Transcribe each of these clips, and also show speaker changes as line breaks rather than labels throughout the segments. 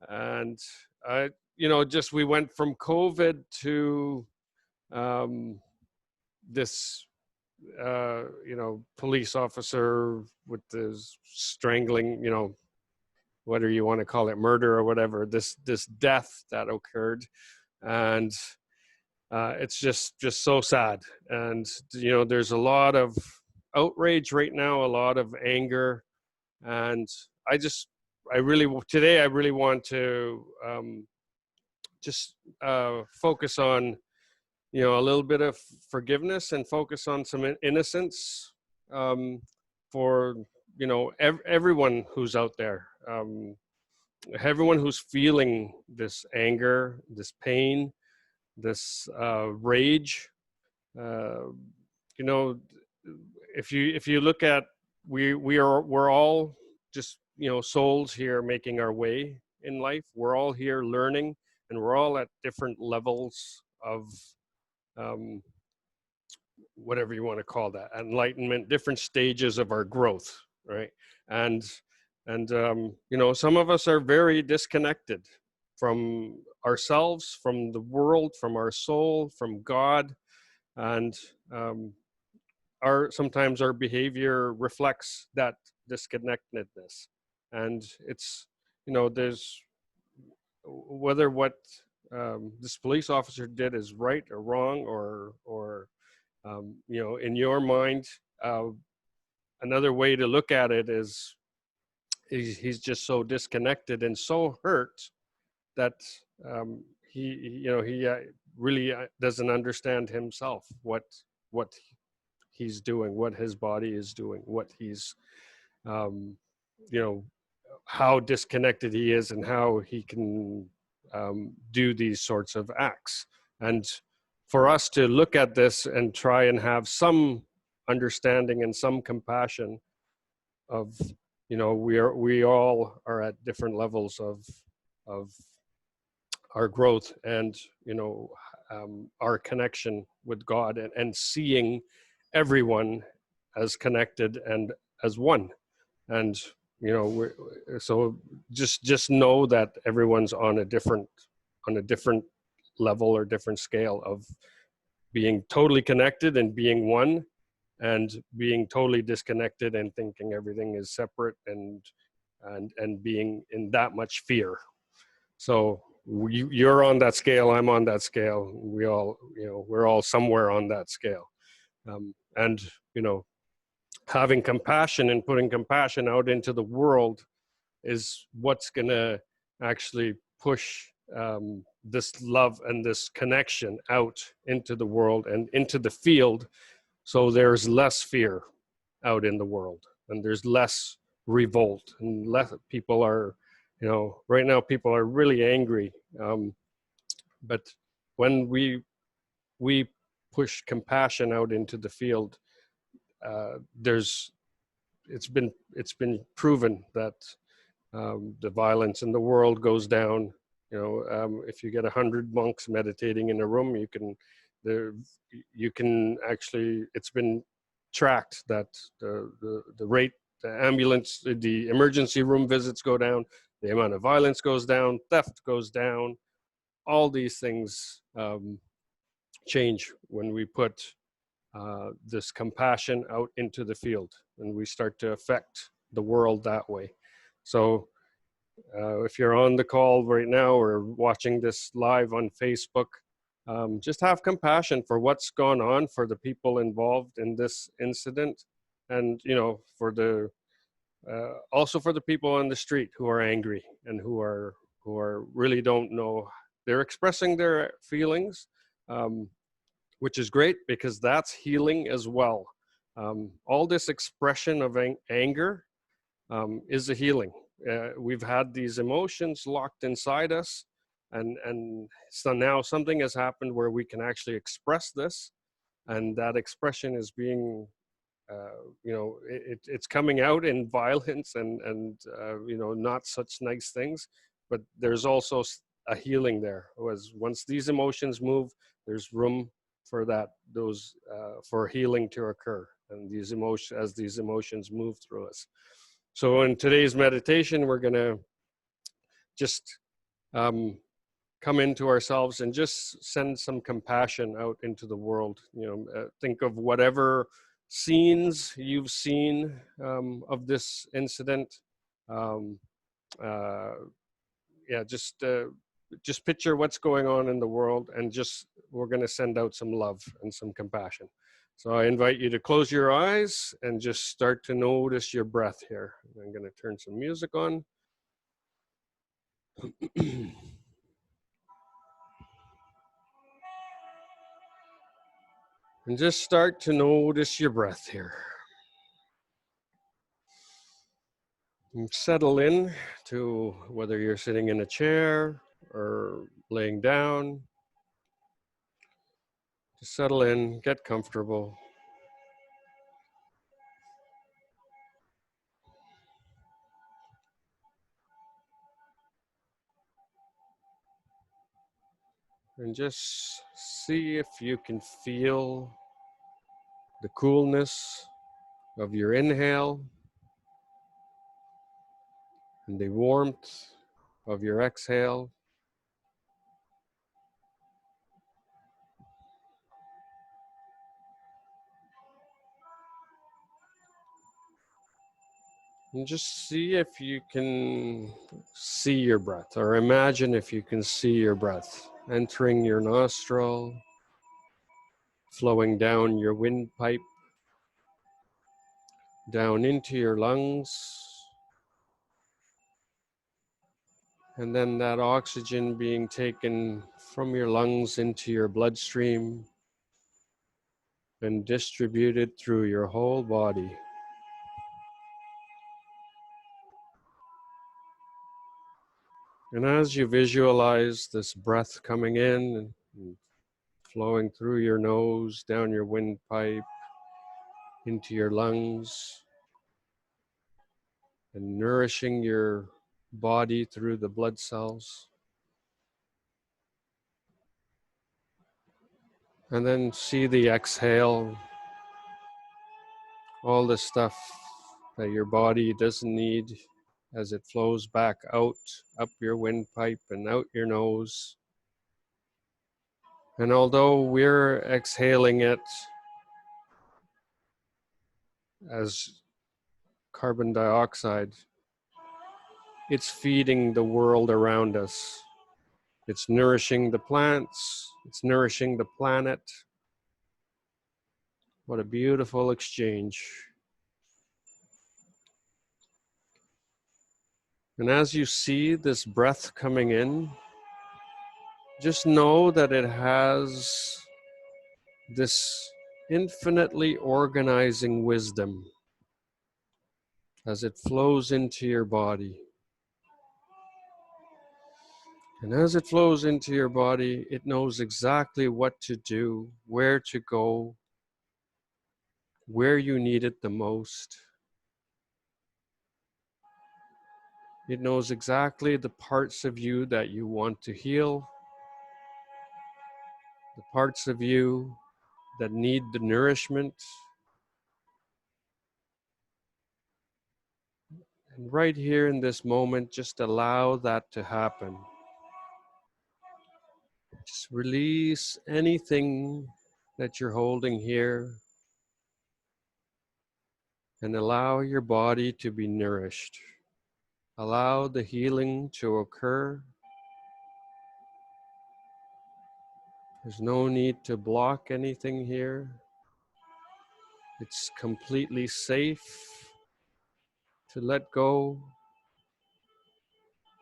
And just we went from COVID to this police officer with this strangling, whether you want to call it murder or whatever, this death that occurred. And it's just so sad. And there's a lot of outrage right now, a lot of anger. And I really want to just focus on a little bit of forgiveness and focus on some innocence, for everyone who's out there, everyone who's feeling this anger, this pain, this rage. uh, you know if you look at, we're all just souls here making our way in life. We're all here learning, and we're all at different levels of um, whatever you want to call that, enlightenment, different stages of our growth, right? And some of us are very disconnected from ourselves, from the world, from our soul, from God. And sometimes our behavior reflects that disconnectedness. And it's, there's, whether what this police officer did is right or wrong, or in your mind, another way to look at it is he's just so disconnected and so hurt that he really doesn't understand himself, what he's doing, what his body is doing, what he's how disconnected he is, and how he can do these sorts of acts. And for us to look at this and try and have some understanding and some compassion of, we all are at different levels of our growth, and our connection with God, and seeing everyone as connected and as one. And so just know that everyone's on a different level or different scale of being totally connected and being one, and being totally disconnected and thinking everything is separate, and being in that much fear. So you're on that scale, I'm on that scale, we all, we're all somewhere on that scale. And having compassion and putting compassion out into the world is what's going to actually push this love and this connection out into the world and into the field. So there's less fear out in the world, and there's less revolt, and less people are, right now people are really angry. But when we push compassion out into the field, it's been proven that the violence in the world goes down. If you get 100 monks meditating in a room, you can actually, it's been tracked that the rate, the emergency room visits go down, the amount of violence goes down, theft goes down. All these things change when we put this compassion out into the field, and we start to affect the world that way. So if you're on the call right now or watching this live on Facebook, just have compassion for what's gone on, for the people involved in this incident, and for the also for the people on the street who are angry and who are really don't know. They're expressing their feelings, which is great, because that's healing as well. All this expression of anger is a healing. We've had these emotions locked inside us, and so now something has happened where we can actually express this, and that expression is being, it's coming out in violence and not such nice things, but there's also a healing there. Once these emotions move, there's room for for healing to occur, and as these emotions move through us. So in today's meditation, we're going to just come into ourselves and just send some compassion out into the world. Think of whatever scenes you've seen of this incident. Um, uh, yeah, just picture what's going on in the world, and we're going to send out some love and some compassion. So I invite you to close your eyes and just start to notice your breath here. I'm going to turn some music on. And just start to notice your breath here. And settle in to whether you're sitting in a chair or laying down. Just settle in, get comfortable. And just see if you can feel the coolness of your inhale and the warmth of your exhale. And just see if you can see your breath, or imagine if you can see your breath entering your nostril, flowing down your windpipe, down into your lungs, and then that oxygen being taken from your lungs into your bloodstream and distributed through your whole body. And as you visualize this breath coming in and flowing through your nose, down your windpipe, into your lungs, and nourishing your body through the blood cells. And then see the exhale, all the stuff that your body doesn't need as it flows back out, up your windpipe and out your nose. And although we're exhaling it as carbon dioxide, it's feeding the world around us. It's nourishing the plants, it's nourishing the planet. What a beautiful exchange. And as you see this breath coming in, just know that it has this infinitely organizing wisdom as it flows into your body. And as it flows into your body, it knows exactly what to do, where to go, where you need it the most. It knows exactly the parts of you that you want to heal, the parts of you that need the nourishment. And right here in this moment, just allow that to happen. Just release anything that you're holding here and allow your body to be nourished. Allow the healing to occur. There's no need to block anything here. It's completely safe to let go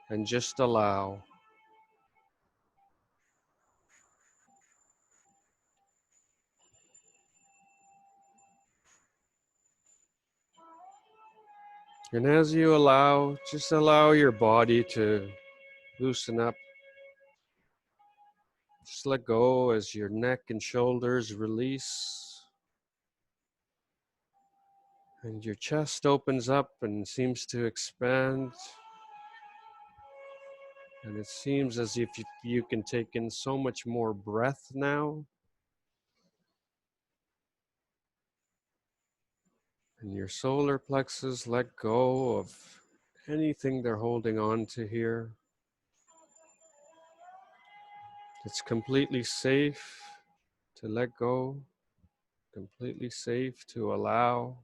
and just allow. And as you allow, just allow your body to loosen up. Just let go as your neck and shoulders release. And your chest opens up and seems to expand. And it seems as if you can take in so much more breath now. And your solar plexus let go of anything they're holding on to here. It's completely safe to let go, completely safe to allow.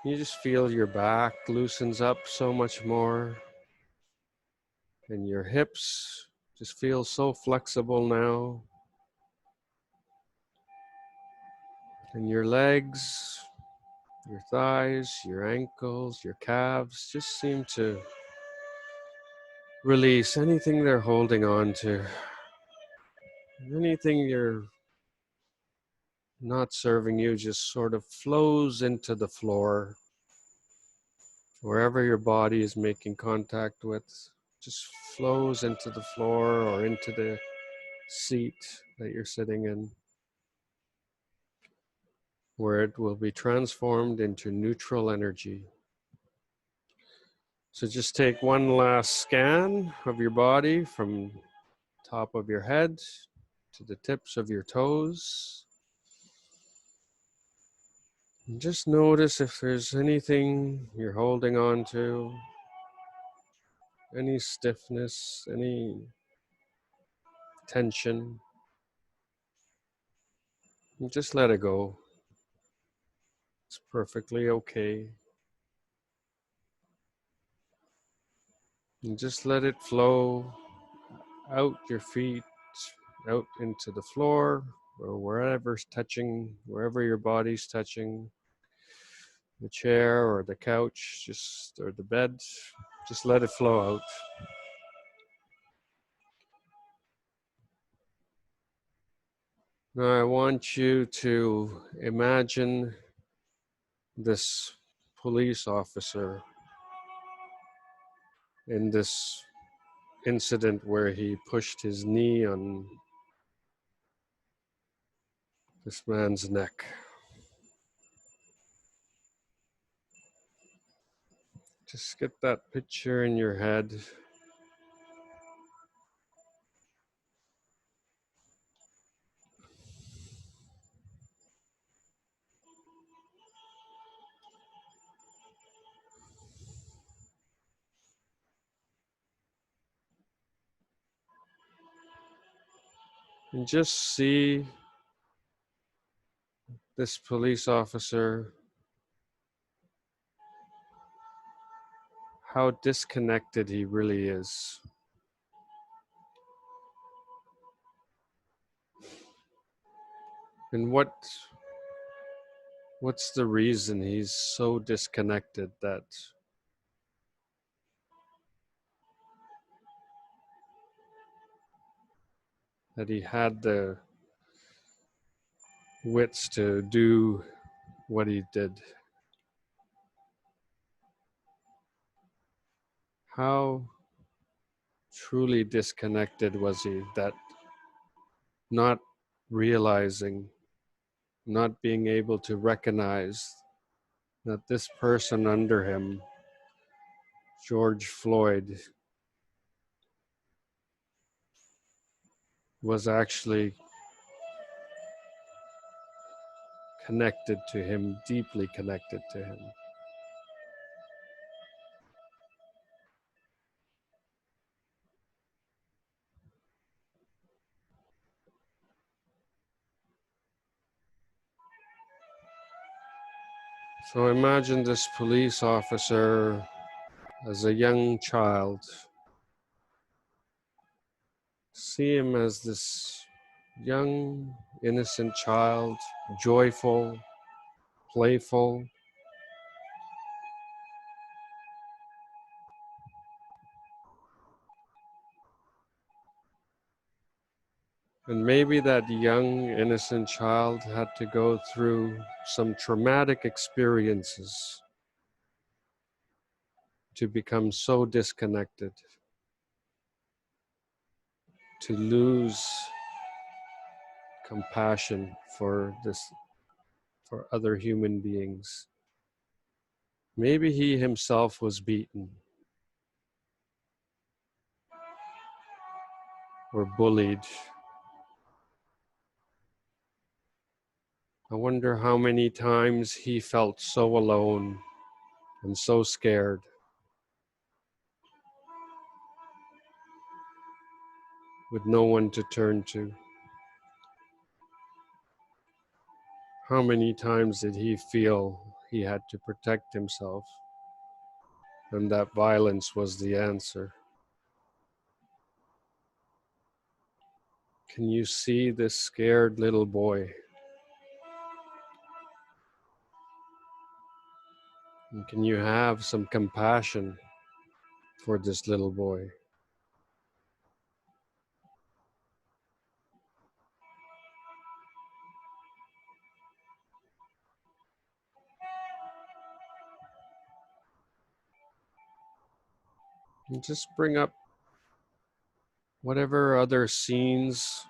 You just feel your back loosens up so much more, and your hips just feel so flexible now, and your legs, your thighs, your ankles, your calves just seem to release anything they're holding on to. Anything you're not serving you just sort of flows into the floor. Wherever your body is making contact with, just flows into the floor or into the seat that you're sitting in, where it will be transformed into neutral energy. So just take one last scan of your body from top of your head to the tips of your toes. And just notice if there's anything you're holding on to, any stiffness, any tension. And just let it go. It's perfectly okay. And just let it flow out your feet, out into the floor, or wherever's touching, wherever your body's touching, the chair or the couch, just or the bed. Just let it flow out. Now I want you to imagine this police officer in this incident where he pushed his knee on this man's neck. Just get that picture in your head. And just see this police officer, how disconnected he really is. And what's the reason he's so disconnected that he had the wits to do what he did? How truly disconnected was he that not realizing, not being able to recognize that this person under him, George Floyd, was actually connected to him, deeply connected to him. So imagine this police officer as a young child. See him as this young, innocent child, joyful, playful. And maybe that young, innocent child had to go through some traumatic experiences to become so disconnected, to lose compassion for other human beings. Maybe he himself was beaten or bullied. I wonder how many times he felt so alone and so scared, with no one to turn to. How many times did he feel he had to protect himself and that violence was the answer? Can you see this scared little boy? And can you have some compassion for this little boy? And just bring up whatever other scenes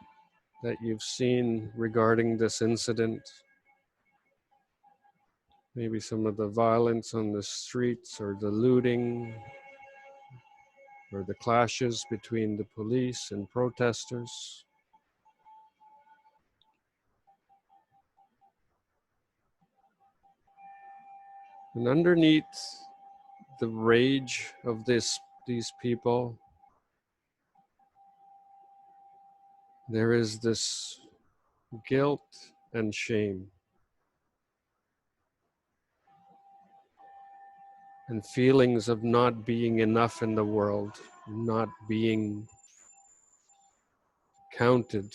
that you've seen regarding this incident. Maybe some of the violence on the streets, or the looting, or the clashes between the police and protesters. And underneath the rage of these people, there is this guilt and shame, and feelings of not being enough in the world, not being counted,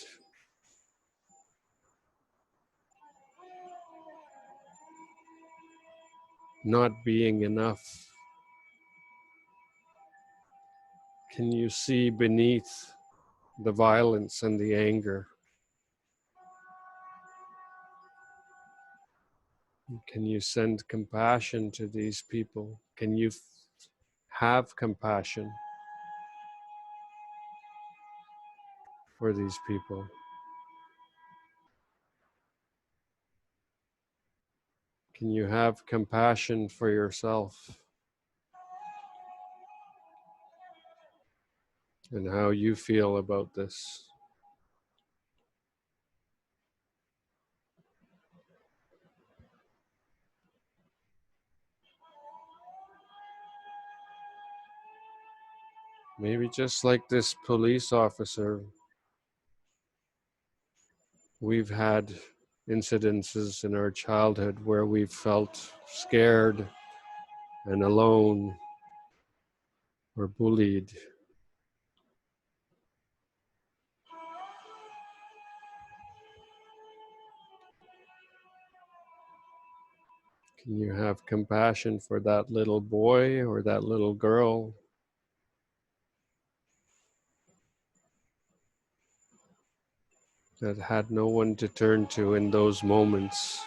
not being enough. Can you see beneath the violence and the anger? Can you send compassion to these people? Can you have compassion for these people? Can you have compassion for yourself and how you feel about this? Maybe just like this police officer, we've had incidences in our childhood where we've felt scared and alone or bullied. Can you have compassion for that little boy or that little girl that had no one to turn to in those moments?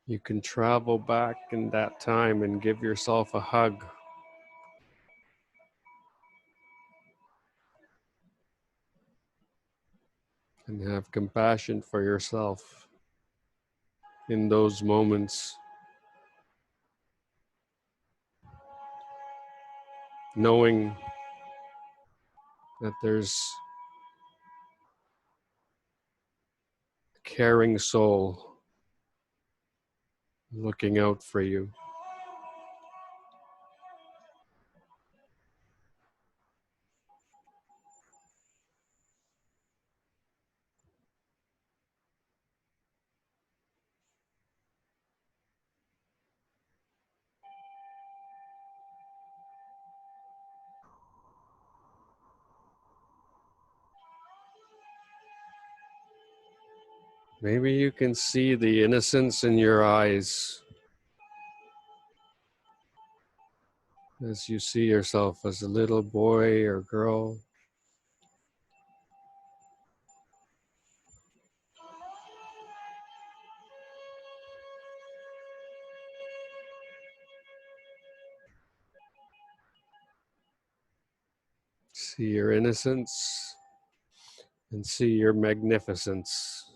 You can travel back in that time and give yourself a hug and have compassion for yourself in those moments, knowing that there's a caring soul looking out for you. Maybe you can see the innocence in your eyes as you see yourself as a little boy or girl. See your innocence and see your magnificence.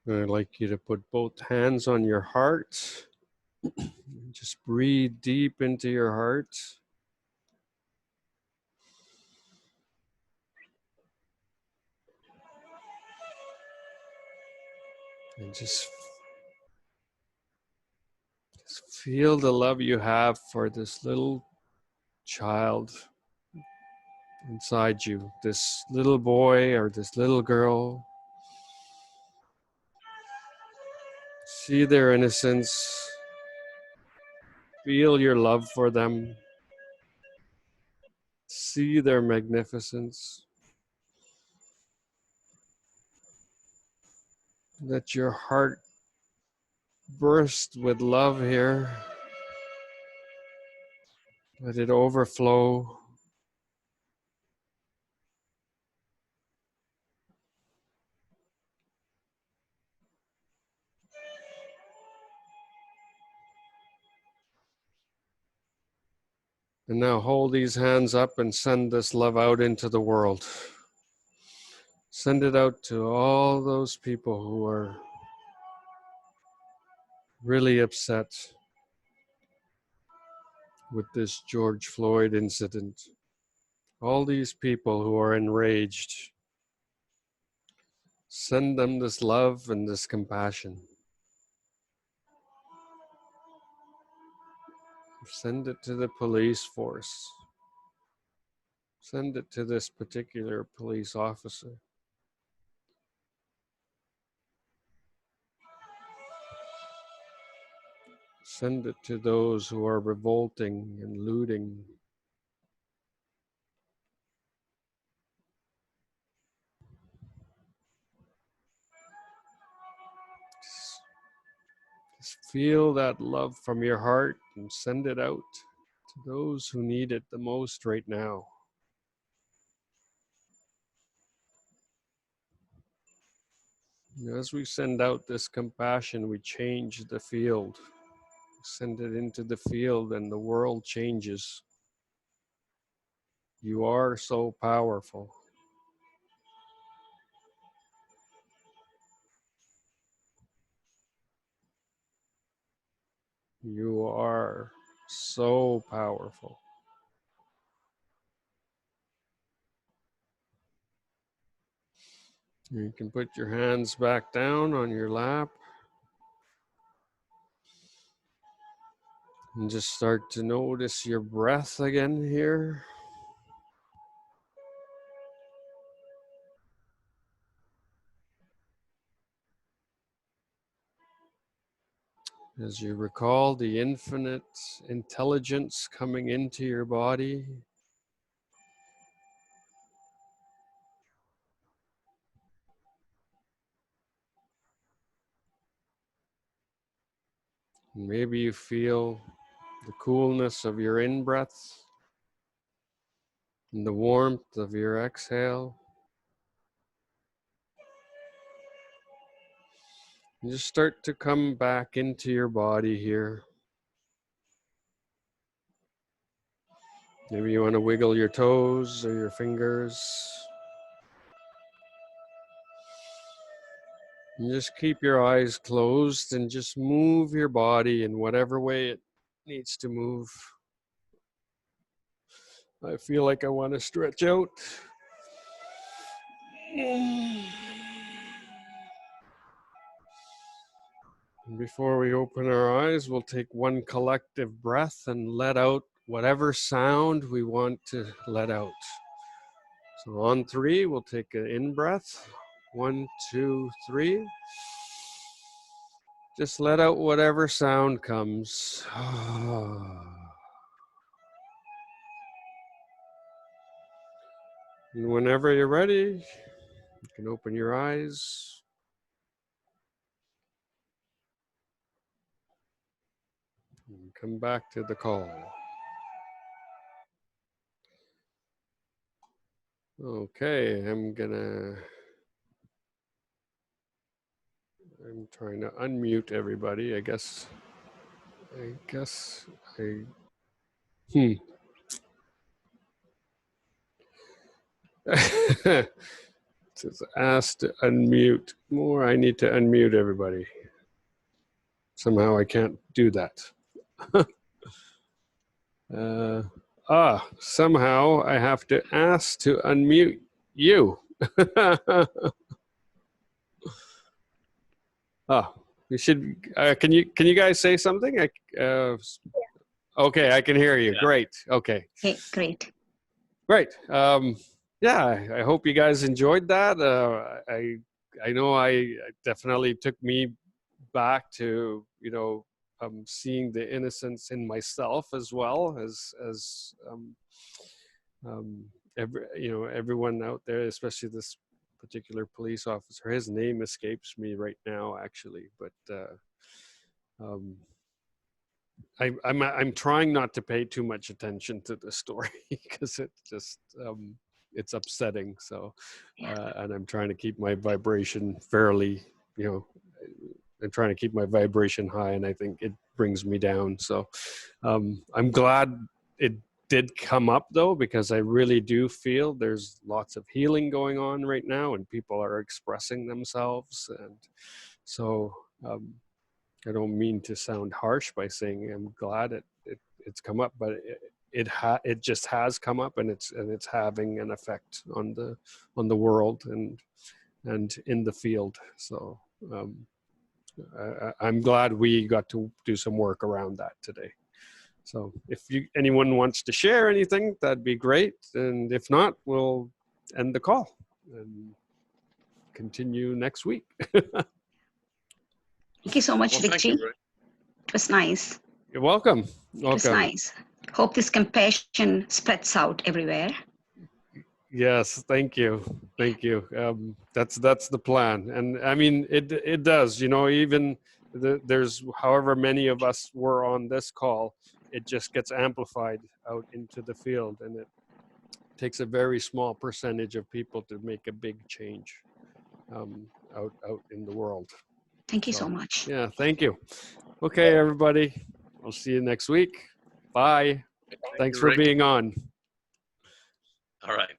I'd like you to put both hands on your heart. Just breathe deep into your heart. And just feel the love you have for this little child inside you, this little boy or this little girl. See their innocence. Feel your love for them. See their magnificence. Let your heart burst with love here. Let it overflow. And now hold these hands up and send this love out into the world. Send it out to all those people who are really upset with this George Floyd incident. All these people who are enraged. Send them this love and this compassion. Send it to the police force. Send it to this particular police officer. Send it to those who are revolting and looting. Just feel that love from your heart and send it out to those who need it the most right now. As we send out this compassion, we change the field. Send it into the field and the world changes. You are so powerful. You are so powerful. You can put your hands back down on your lap and just start to notice your breath again here. As you recall the infinite intelligence coming into your body. Maybe you feel the coolness of your in-breath and the warmth of your exhale. And just start to come back into your body here. Maybe you want to wiggle your toes or your fingers. And just keep your eyes closed and just move your body in whatever way it needs to move. I feel like I want to stretch out. And before we open our eyes, we'll take one collective breath and let out whatever sound we want to let out. So on 3, we'll take an in breath. 1, 2, 3. Just let out whatever sound comes. And whenever you're ready, you can open your eyes. And come back to the call. Okay, I'm trying to unmute everybody. I guess I, It's asked to unmute more. I need to unmute everybody. Somehow I can't do that. Somehow I have to ask to unmute you. You should. Can you guys say something? Okay, I can hear you. Yeah. Great. Okay.
Okay, great.
Great. Yeah, I hope you guys enjoyed that. I know I definitely took me back to, you know, seeing the innocence in myself as well as everyone out there, especially this particular police officer. His name escapes me right now, actually, but I'm trying not to pay too much attention to the story because it just it's upsetting. So, and I'm trying to keep my vibration fairly, you know, I'm trying to keep my vibration high, and I think it brings me down. So, I'm glad it did come up though, because I really do feel there's lots of healing going on right now, and people are expressing themselves, and so. I don't mean to sound harsh by saying I'm glad it's come up, but it just has come up, and it's having an effect on the world and in the field. So I'm glad we got to do some work around that today. So if anyone wants to share anything, that'd be great, and if not, we'll end the call and continue next week.
Thank you so much, Richie. It was nice.
You're welcome.
It was nice. Hope this compassion spreads out everywhere.
Yes, thank you. Thank you. That's the plan. And I mean, it does, you know, even there's however many of us were on this call, it just gets amplified out into the field, and it takes a very small percentage of people to make a big change out in the world.
Thank you so much.
Yeah, thank you. Okay, everybody. I'll see you next week. Bye. Thanks for being on.
All right.